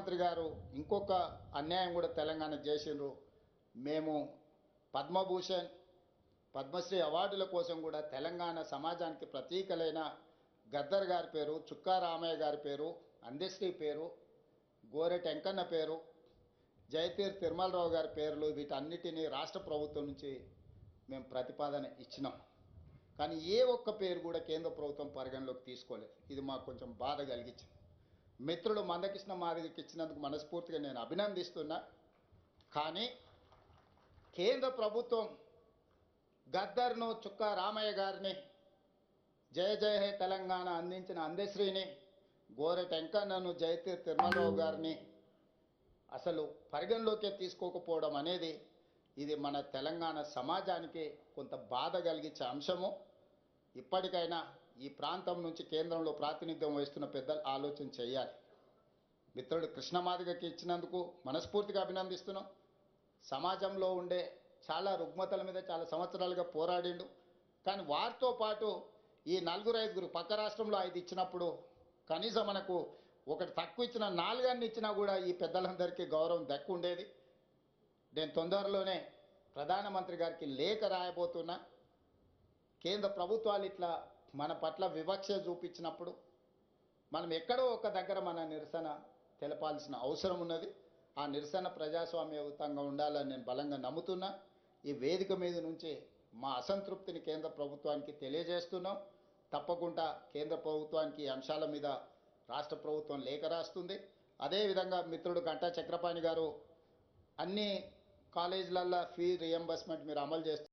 ముఖ్యమంత్రి గారు ఇంకొక అన్యాయం కూడా తెలంగాణకు చేసిండ్రు. మేము పద్మభూషణ్ పద్మశ్రీ అవార్డుల కోసం కూడా తెలంగాణ సమాజానికి ప్రతీకలైన గద్దర్ గారి పేరు, చుక్కా రామయ్య గారి పేరు, అందశ్రీ పేరు, గోరెట వెంకన్న పేరు, జయతీర్ తిరుమలరావు గారి పేర్లు వీటన్నిటినీ రాష్ట్ర ప్రభుత్వం నుంచి మేము ప్రతిపాదన ఇచ్చినాం. కానీ ఏ ఒక్క పేరు కూడా కేంద్ర ప్రభుత్వం పరిగణలోకి తీసుకోలేదు. ఇది మాకు కొంచెం బాధ కలిగించింది. మిత్రుడు మందకృష్ణ మాదిగకి ఇచ్చినందుకు మనస్ఫూర్తిగా నేను అభినందిస్తున్నా. కానీ కేంద్ర ప్రభుత్వం గద్దర్ను, చుక్కా రామయ్య గారిని, జయ జయ హే తెలంగాణ అందించిన అందశ్రీని, గోరెట వెంకన్నను, జయతీర్ తిరుమలరావు గారిని అసలు పరిగణలోకే తీసుకోకపోవడం అనేది ఇది మన తెలంగాణ సమాజానికి కొంత బాధ కలిగించే అంశము. ఇప్పటికైనా ఈ ప్రాంతం నుంచి కేంద్రంలో ప్రాతినిధ్యం వహిస్తున్న పెద్దలు ఆలోచన చేయాలి. మిత్రుడు కృష్ణమాదిగకి ఇచ్చినందుకు మనస్ఫూర్తిగా అభినందిస్తున్నాం. సమాజంలో ఉండే చాలా రుగ్మతల మీద చాలా సంవత్సరాలుగా పోరాడిండు. కానీ వారితో పాటు ఈ నలుగురు ఐదుగురు పక్క రాష్ట్రంలో 5 ఇచ్చినప్పుడు కనీసం మనకు ఒకటి తక్కువ ఇచ్చిన 4 ఇచ్చినా కూడా ఈ పెద్దలందరికీ గౌరవం దక్కు ఉండేది. నేను తొందరలోనే ప్రధానమంత్రి గారికి లేఖ రాయబోతున్నా. కేంద్ర ప్రభుత్వాలు ఇట్లా మన పట్ల వివక్ష చూపించినప్పుడు మనం ఎక్కడో ఒక దగ్గర మన నిరసన తెలపాల్సిన అవసరం ఉన్నది. ఆ నిరసన ప్రజాస్వామ్యయుతంగా ఉండాలని నేను బలంగా నమ్ముతున్నా. ఈ వేదిక మీద నుంచి మా అసంతృప్తిని కేంద్ర ప్రభుత్వానికి తెలియజేస్తున్నాం. తప్పకుండా కేంద్ర ప్రభుత్వానికి ఈ అంశాల మీద రాష్ట్ర ప్రభుత్వం లేఖ రాస్తుంది. అదేవిధంగా మిత్రుడు గంటా చక్రపాణి గారు అన్ని కాలేజీలల్లో ఫీ రియంబర్స్మెంట్ మీరు అమలు చేస్తారు.